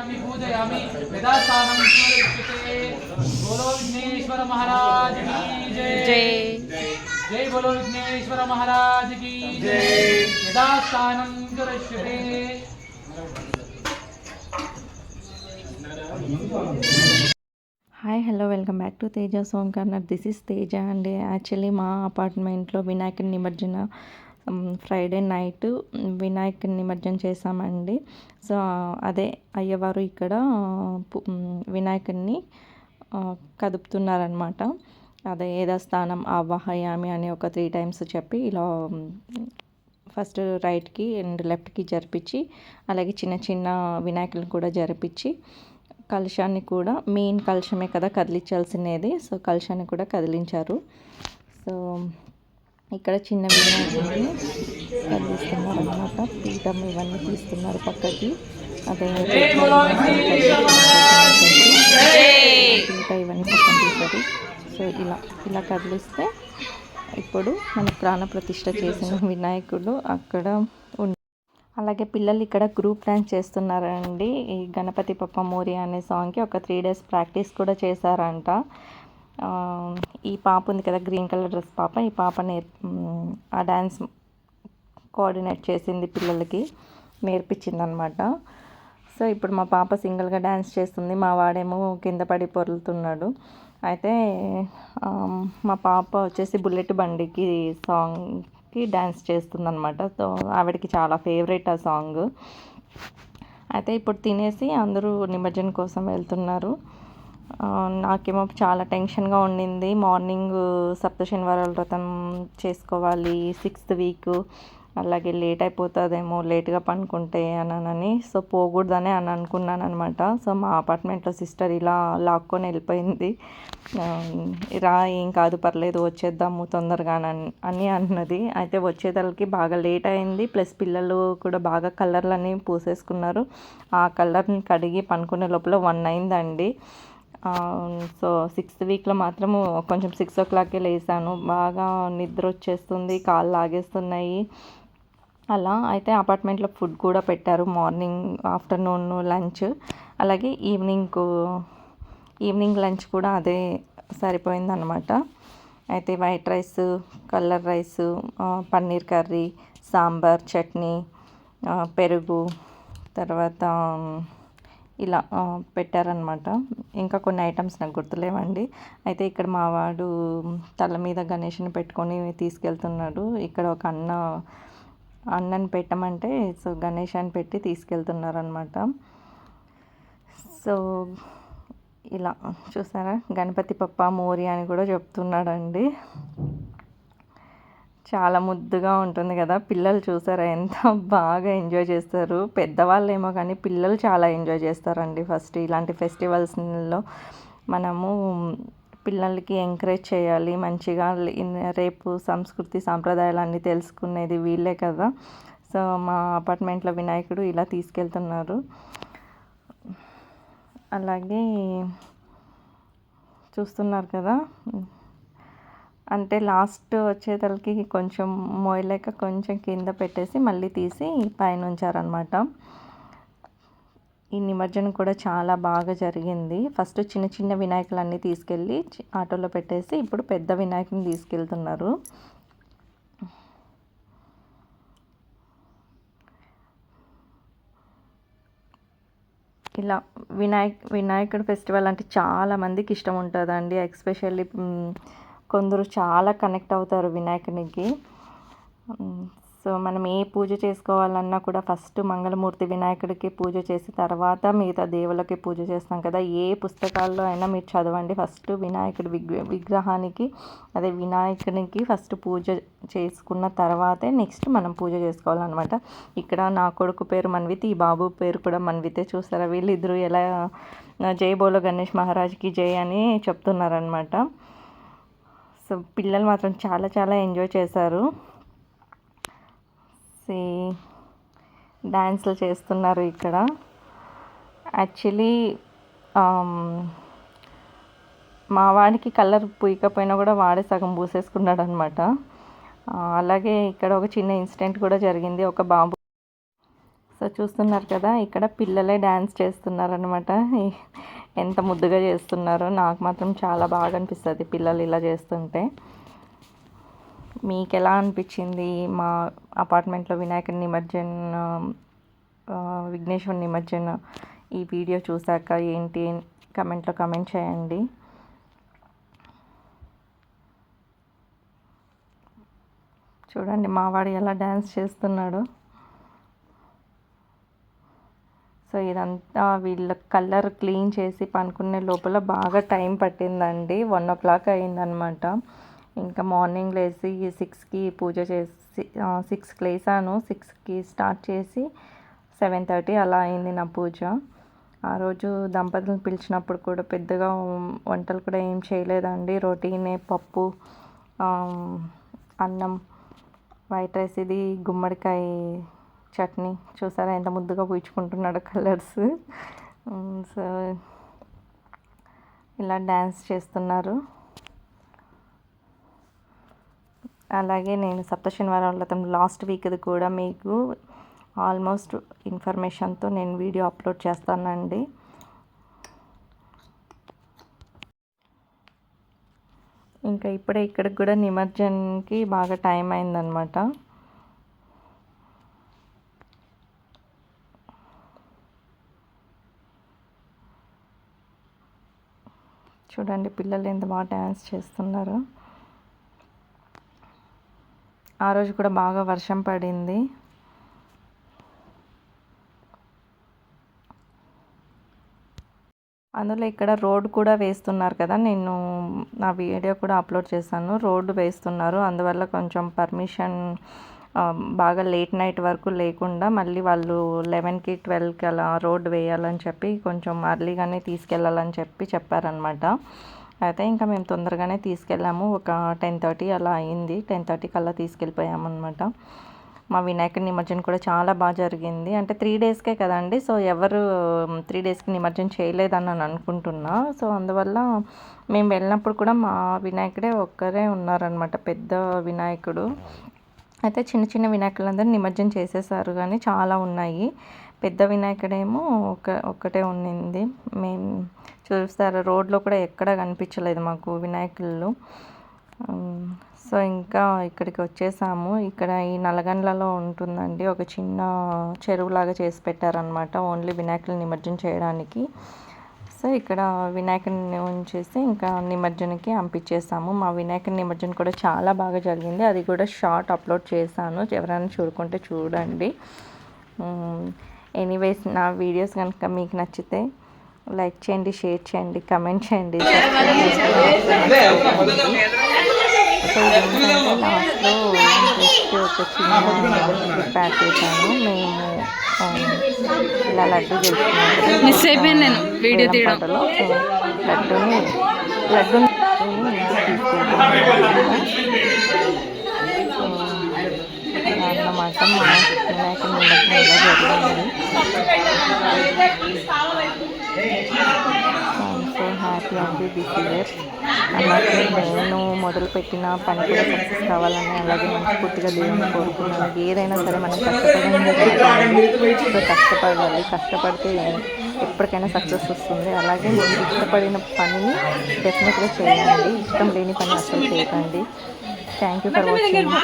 पूजयामि यदा स्थानं स्मरिष्यते। बोलो विघ्नेश्वर महाराज की जय। जय बोलो विघ्नेश्वर महाराज की जय। यदा स्थानं स्मरिष्यते। Hi hello welcome back to Teja song corner. This is Teja అండి. యాక్చువల్లీ మా అపార్ట్మెంట్లో వినాయకుని నిమజ్జన ఫ్రైడే నైట్ వినాయకుని నిమజ్జనం చేసామండి. సో అదే అయ్యవారు ఇక్కడ వినాయకుడిని కదుపుతున్నారనమాట. అదే యథాస్థానం ఆవాహయామి అని ఒక 3 times చెప్పి ఇలా ఫస్ట్ రైట్కి అండ్ లెఫ్ట్కి జరిపించి, అలాగే చిన్న చిన్న వినాయకులను కూడా జరిపించి, కలశాన్ని కూడా మెయిన్ కలశమే కదా కదిలించాల్సినది. సో కలశాన్ని కూడా కదిలించారు. సో ఇక్కడ చిన్న వినాయకుడిని కదిలిస్తున్నారు అన్నమాట. పీఠం ఇవన్నీ తీస్తున్నారు పక్కకి. అదే పీఠ ఇవన్నీ పక్కన తీశారు. సో ఇలా కదిలిస్తే ఇప్పుడు మన ప్రాణ ప్రతిష్ఠ చేసిన వినాయకుడు అక్కడ అలాగే పిల్లలు ఇక్కడ గ్రూప్ డ్యాన్స్ చేస్తున్నారండి. ఈ గణపతి పప్ప మోరియా అనే సాంగ్కి ఒక 3 days ప్రాక్టీస్ కూడా చేశారంట. ఈ పాప ఉంది కదా, గ్రీన్ కలర్ డ్రెస్ పాప, ఈ పాప ఆ డ్యాన్స్ కోఆర్డినేట్ చేసింది, పిల్లలకి నేర్పించింది అనమాట. సో ఇప్పుడు మా పాప సింగిల్గా డ్యాన్స్ చేస్తుంది, మా వాడేమో కింద పడి పొర్లుతున్నాడు. అయితే మా పాప వచ్చేసి బుల్లెట్ బండికి సాంగ్కి డ్యాన్స్ చేస్తుందన్నమాట. సో ఆవిడకి చాలా ఫేవరెట్ ఆ సాంగ్. అయితే ఇప్పుడు తినేసి అందరూ నిమజ్జనం కోసం వెళ్తున్నారు. నాకేమో చాలా టెన్షన్గా ఉండింది. మార్నింగ్ సప్త శనివారాల వ్రతం చేసుకోవాలి, 6th week, అలాగే లేట్ అయిపోతుందేమో లేట్గా పనుకుంటే అని. సో పోకూడదని అనుకున్నాను అనమాట. సో మా అపార్ట్మెంట్లో సిస్టర్ ఇలా లాక్కొని వెళ్ళిపోయింది. రా ఏం కాదు పర్లేదు వచ్చేద్దాము తొందరగా అని అన్నది. అయితే వచ్చేదలకి బాగా లేట్ అయింది. ప్లస్ పిల్లలు కూడా బాగా కలర్లన్నీ పూసేసుకున్నారు. ఆ కలర్ని కడిగి పనుకునే లోపల 1 అయిందండి. సో 6th weekలో మాత్రము కొంచెం 6 o'clockకే లేసాను. బాగా నిద్ర వచ్చేస్తుంది, కాళ్ళు లాగేస్తున్నాయి అలా. అయితే అపార్ట్మెంట్లో ఫుడ్ కూడా పెట్టారు, మార్నింగ్, ఆఫ్టర్నూన్ లంచ్, అలాగే ఈవినింగ్ లంచ్ కూడా అదే సరిపోయిందనమాట. అయితే white rice, colour rice, paneer curry, sambar, chutney, పెరుగు, తర్వాత ఇలా పెట్టారనమాట. ఇంకా కొన్ని ఐటమ్స్ నాకు గుర్తులేవండి. అయితే ఇక్కడ మా వాడు తల మీద గణేష్ని పెట్టుకొని తీసుకెళ్తున్నాడు. ఇక్కడ ఒక అన్నని పెట్టమంటే సో గణేష్ అని పెట్టి తీసుకెళ్తున్నారనమాట. సో ఇలా చూసారా, గణపతి పప్ప మోరియా అని కూడా చెప్తున్నాడండి. చాలా ముద్దుగా ఉంటుంది కదా. పిల్లలు చూసారా ఎంత బాగా ఎంజాయ్ చేస్తారు. పెద్దవాళ్ళు ఏమో కానీ పిల్లలు చాలా ఎంజాయ్ చేస్తారండి. ఫస్ట్ ఇలాంటి ఫెస్టివల్స్లో మనము పిల్లలకి ఎంకరేజ్ చేయాలి మంచిగా. రేపు సంస్కృతి సాంప్రదాయాలు అన్నీ తెలుసుకునేది వీళ్ళే కదా. సో మా అపార్ట్మెంట్లో వినాయకుడు ఇలా తీసుకెళ్తున్నారు. అలాగే చూస్తున్నారు కదా, అంటే లాస్ట్ వచ్చేతలకి కొంచెం మోయలేక కొంచెం కింద పెట్టేసి మళ్ళీ తీసి పైన ఉంచారనమాట. ఈ నిమజ్జనం కూడా చాలా బాగా జరిగింది. ఫస్ట్ చిన్న చిన్న వినాయకులన్నీ తీసుకెళ్ళి ఆటోలో పెట్టేసి ఇప్పుడు పెద్ద వినాయకుని తీసుకెళ్తున్నారు. ఇలా వినాయకుడి ఫెస్టివల్ అంటే చాలా మందికి ఇష్టం ఉంటుందండి. ఎస్పెషల్లీ కొందరు చాలా కనెక్ట్ అవుతారు వినాయకునికి. సో మనం ఏ పూజ చేసుకోవాలన్నా కూడా ఫస్ట్ మంగళమూర్తి వినాయకుడికి పూజ చేసి తర్వాత మిగతా దేవుళ్ళకి పూజ చేస్తాం కదా. ఏ పుస్తకాల్లో అయినా మీరు చదవండి, ఫస్ట్ వినాయకుడి విగ్రహానికి అదే వినాయకునికి ఫస్ట్ పూజ చేసుకున్న తర్వాతే నెక్స్ట్ మనం పూజ చేసుకోవాలన్నమాట. ఇక్కడ నా కొడుకు పేరు మన్విత్, ఈ బాబు పేరు కూడా మన్వితే. చూస్తారా వీళ్ళిద్దరూ ఎలా జై బోలో గణేష్ మహారాజ్కి జై అని చెప్తున్నారనమాట. సో పిల్లలు మాత్రం చాలా చాలా ఎంజాయ్ చేశారు. డ్యాన్స్లు చేస్తున్నారు ఇక్కడ. యాక్చువల్లీ మా వాడికి కలర్ పూయకపోయినా కూడా వాడే సగం పూసేసుకున్నాడు అనమాట. అలాగే ఇక్కడ ఒక చిన్న ఇన్సిడెంట్ కూడా జరిగింది. ఒక బాబు సో చూస్తున్నారు కదా, ఇక్కడ పిల్లలే డ్యాన్స్ చేస్తున్నారనమాట. ఎంత ముద్దుగా చేస్తున్నారో, నాకు మాత్రం చాలా బాగా అనిపిస్తుంది పిల్లలు ఇలా చేస్తుంటే. మీకు ఎలా అనిపించింది మా అపార్ట్మెంట్లో వినాయకుడి నిమజ్జన, విఘ్నేశ్వర నిమజ్జన ఈ వీడియో చూసాక ఏంటి కమెంట్లో కమెంట్ చేయండి. చూడండి మావాడు ఎలా డ్యాన్స్ చేస్తున్నాడు. సో ఇదంతా వీళ్ళ కలర్ క్లీన్ చేసి పనుకునే లోపల బాగా టైం పట్టిందండి. 1 o'clock అయిందనమాట. ఇంకా మార్నింగ్ లేచి 6కి పూజ చేసి 6కి లేసాను. 6కి స్టార్ట్ చేసి 7:30 అలా అయింది నా పూజ. ఆ రోజు దంపతులను పిలిచినప్పుడు కూడా పెద్దగా వంటలు కూడా ఏం చేయలేదండి. రొటీనే పప్పు, అన్నం, వైట్ రైస్, ఇది గుమ్మడికాయ చట్నీ. చూసారా ఎంత ముద్దుగా పూయించుకుంటున్నాడు కలర్స్. సో ఇలా డ్యాన్స్ చేస్తున్నారు. అలాగే నేను సప్తశనివారం వ్రతం లాస్ట్ వీక్ది కూడా మీకు ఆల్మోస్ట్ ఇన్ఫర్మేషన్తో నేను వీడియో అప్లోడ్ చేస్తానండి. ఇంకా ఇప్పుడే ఇక్కడికి కూడా నిమజ్జనకి బాగా టైం అయిందనమాట. చూడండి పిల్లలు ఎంత బాగా డ్యాన్స్ చేస్తున్నారు. ఆ రోజు కూడా బాగా వర్షం పడింది. అందులో ఇక్కడ రోడ్ కూడా వేస్తున్నారు కదా, నేను నా వీడియో కూడా అప్లోడ్ చేశాను. రోడ్డు వేస్తున్నారు, అందువల్ల కొంచెం పర్మిషన్ బాగా లేట్ నైట్ వరకు లేకుండా మళ్ళీ వాళ్ళు 11కి 12కి అలా రోడ్డు వేయాలని చెప్పి కొంచెం అర్లీగానే తీసుకెళ్ళాలని చెప్పారనమాట. అయితే ఇంకా మేము తొందరగానే తీసుకెళ్ళాము. ఒక 10:30 అలా అయింది. 10:30కి అలా తీసుకెళ్ళిపోయామన్నమాట. మా వినాయకుడి నిమజ్జనం కూడా చాలా బాగా జరిగింది. అంటే 3 డేస్కే కదండి, సో ఎవరు 3 డేస్కి నిమజ్జనం చేయలేదని నేను అనుకుంటున్నా. సో అందువల్ల మేము వెళ్ళినప్పుడు కూడా మా వినాయకుడే ఒక్కరే ఉన్నారనమాట, పెద్ద వినాయకుడు. అయితే చిన్న చిన్న వినాయకులందరూ నిమజ్జనం చేసేసారు, కానీ చాలా ఉన్నాయి. పెద్ద వినాయకుడేమో ఒక్కటే ఉండింది. మేము చూస్తారు రోడ్లో కూడా ఎక్కడా కనిపించలేదు మాకు వినాయకులు. సో ఇంకా ఇక్కడికి వచ్చేసాము. ఇక్కడ ఈ నల్లగండ్లలో ఉంటుందండి ఒక చిన్న చెరువులాగా చేసి పెట్టారనమాట, ఓన్లీ వినాయకులు నిమజ్జనం చేయడానికి. సో ఇక్కడ వినాయకుడిని ఉంచేసి ఇంకా నిమజ్జనకి పంపించేసాము. మా వినాయకుడి నిమజ్జనం కూడా చాలా బాగా జరిగింది. అది కూడా షార్ట్ అప్లోడ్ చేశాను, ఎవరైనా చూడుకుంటే చూడండి. ఎనీవేస్ నా వీడియోస్ కనుక మీకు నచ్చితే లైక్ చేయండి, షేర్ చేయండి, కమెంట్ చేయండి. సో ఏంటంటే లాస్ట్లో జస్ట్ ఒక చిన్న ప్యాక్ చేశాను. మేము ఇలా లడ్డు చేసుకున్నాం, మిస్ అయిపోయాను నేను వీడియో తీయడం. లడ్డూని అన్నమాట. మా వినాయకుడి నిమజ్జనం ఇలా జరిగింది. సో హ్యాపీ అండి దిస్ ఇయర్. అలాగే నేను మొదలుపెట్టిన పని కూడా సక్సెస్ కావాలని, అలాగే మనస్ఫూర్తిగా దేవుని కోరుకున్నాను. ఏదైనా సరే మనం కష్టపడాలి, కష్టపడితే ఎప్పటికైనా సక్సెస్ వస్తుంది. అలాగే మీరు ఇష్టపడిన పనిని డెఫినెట్గా చేయండి, ఇష్టం లేని పని అసలు చేయకండి. Thank you for watching.